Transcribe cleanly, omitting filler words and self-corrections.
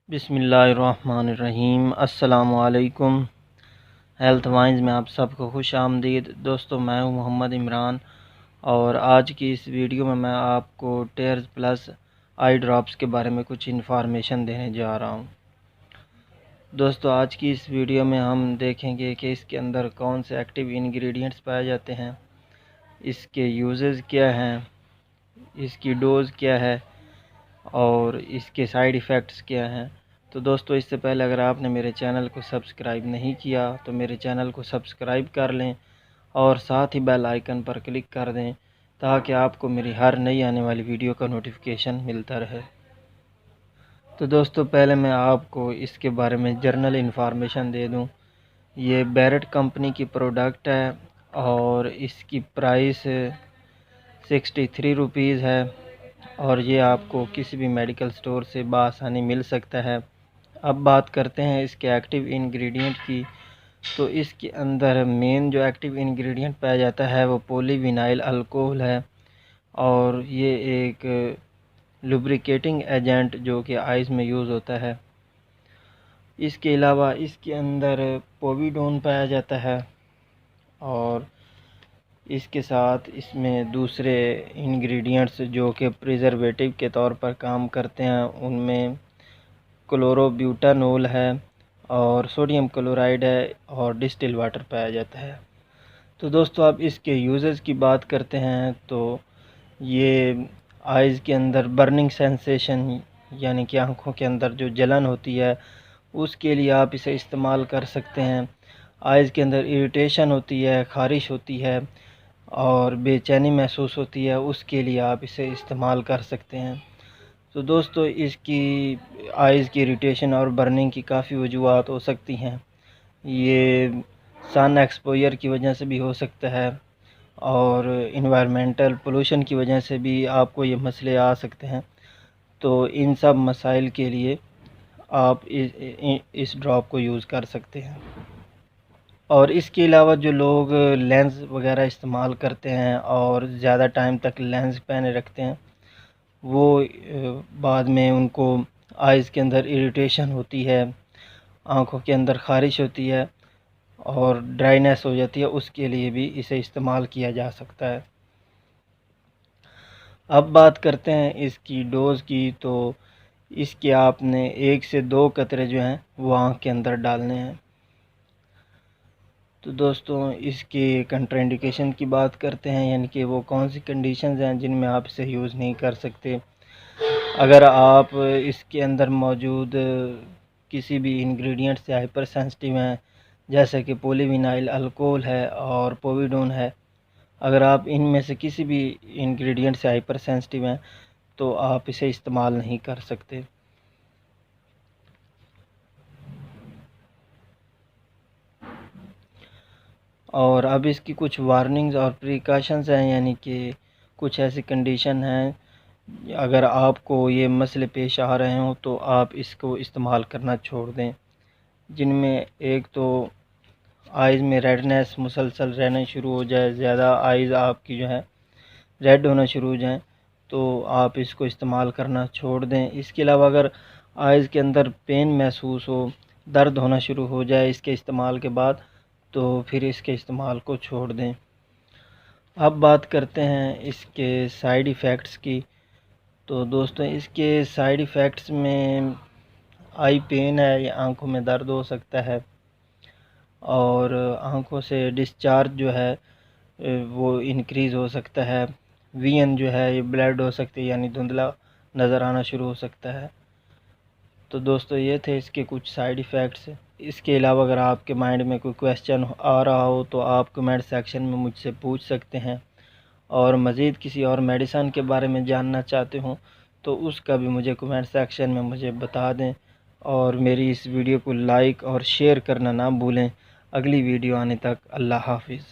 बिस्मिल्लाहिर्रहमानिर्रहीम। अस्सलामुअलैकुम। Health wines में आप सबको खुश आमदीद। दोस्तों, मैं हूं मोहम्मद इमरान और आज की इस वीडियो में मैं आपको टेयर्स प्लस आई ड्रॉप्स के बारे में कुछ इन्फॉर्मेशन देने जा रहा हूं। दोस्तों, आज की इस वीडियो में हम देखेंगे कि इसके अंदर कौन से एक्टिव इंग्रेडिएंट्स पाए जाते हैं, इसके यूजेस क्या हैं, इसकी डोज़ क्या है और इसके साइड इफ़ेक्ट्स क्या हैं। तो दोस्तों, इससे पहले अगर आपने मेरे चैनल को सब्सक्राइब नहीं किया तो मेरे चैनल को सब्सक्राइब कर लें और साथ ही बेल आइकन पर क्लिक कर दें ताकि आपको मेरी हर नई आने वाली वीडियो का नोटिफिकेशन मिलता रहे। तो दोस्तों, पहले मैं आपको इसके बारे में जनरल इन्फॉर्मेशन दे दूं। ये बैरेट कंपनी की प्रोडक्ट है और इसकी प्राइस 63 रुपीज़ है और ये आपको किसी भी मेडिकल स्टोर से बआसानी मिल सकता है। अब बात करते हैं इसके एक्टिव इंग्रेडिएंट की। तो इसके अंदर मेन जो एक्टिव इंग्रेडिएंट पाया जाता है वो पॉलीविनाइल अल्कोहल है और ये एक लुब्रिकेटिंग एजेंट जो कि आइज़ में यूज़ होता है। इसके अलावा इसके अंदर पोविडोन पाया जाता है और इसके साथ इसमें दूसरे इंग्रेडिएंट्स जो कि प्रिजर्वेटिव के तौर पर काम करते हैं उनमें क्लोरोब्यूटानोल है और सोडियम क्लोराइड है और डिस्टिल वाटर पाया जाता है। तो दोस्तों, अब इसके यूजेस की बात करते हैं। तो ये आइज़ के अंदर बर्निंग सेंसेशन यानी कि आँखों के अंदर जो जलन होती है उसके लिए आप इसे इस्तेमाल कर सकते हैं। आइज़ के अंदर इरिटेशन होती है, ख़ारिश होती है और बेचैनी महसूस होती है, उसके लिए आप इसे इस्तेमाल कर सकते हैं। तो दोस्तों, इसकी आइज़ की इरिटेशन और बर्निंग की काफ़ी वजूहात हो सकती हैं। ये सन एक्सपोजर की वजह से भी हो सकता है और इन्वायरमेंटल पोल्यूशन की वजह से भी आपको ये मसले आ सकते हैं। तो इन सब मसाइल के लिए आप इस ड्रॉप को यूज़ कर सकते हैं। और इसके अलावा जो लोग लेंस वगैरह इस्तेमाल करते हैं और ज़्यादा टाइम तक लेंस पहने रखते हैं वो बाद में उनको आइज़ के अंदर इरिटेशन होती है, आँखों के अंदर ख़ारिश होती है और ड्राइनेस हो जाती है, उसके लिए भी इसे इस्तेमाल किया जा सकता है। अब बात करते हैं इसकी डोज़ की। तो इसके आपने 1 से 2 कतरे जो हैं वो आँख के अंदर डालने हैं। तो दोस्तों, इसकी कंट्राइंडिकेशन की बात करते हैं, यानी कि वो कौन सी कंडीशंस हैं जिनमें आप इसे यूज़ नहीं कर सकते। अगर आप इसके अंदर मौजूद किसी भी इंग्रेडिएंट से हाइपर सेंसिटिव हैं, जैसे कि पॉलीविनाइल अल्कोहल है और पोविडोन है, अगर आप इनमें से किसी भी इंग्रेडिएंट से हाइपर सेंसिटिव हैं तो आप इसे इस्तेमाल नहीं कर सकते। और अब इसकी कुछ वार्निंग्स और प्रिकॉशंस हैं, यानी कि कुछ ऐसी कंडीशन हैं अगर आपको ये मसले पेश आ रहे हों तो आप इसको इस्तेमाल करना छोड़ दें। जिनमें एक तो आइज़ में रेडनेस मुसलसल रहना शुरू हो जाए, ज़्यादा आइज़ आपकी जो है रेड होना शुरू हो जाएं, तो आप इसको इस्तेमाल करना छोड़ दें। इसके अलावा अगर आइज़ के अंदर पेन महसूस हो, दर्द होना शुरू हो जाए इसके इस्तेमाल के बाद, तो फिर इसके इस्तेमाल को छोड़ दें। अब बात करते हैं इसके साइड इफ़ेक्ट्स की। तो दोस्तों, इसके साइड इफ़ेक्ट्स में आई पेन है या आँखों में दर्द हो सकता है और आँखों से डिस्चार्ज जो है वो इंक्रीज़ हो सकता है। वीएन जो है ये ब्लड हो सकती है, यानी धुंधला नज़र आना शुरू हो सकता है। तो दोस्तों, ये थे इसके कुछ साइड इफ़ेक्ट्स। इसके अलावा अगर आपके माइंड में कोई क्वेश्चन आ रहा हो तो आप कमेंट सेक्शन में मुझसे पूछ सकते हैं और मज़ीद किसी और मेडिसन के बारे में जानना चाहते हो तो उसका भी मुझे कमेंट सेक्शन में मुझे बता दें और मेरी इस वीडियो को लाइक और शेयर करना ना भूलें। अगली वीडियो आने तक अल्लाह हाफ़िज़।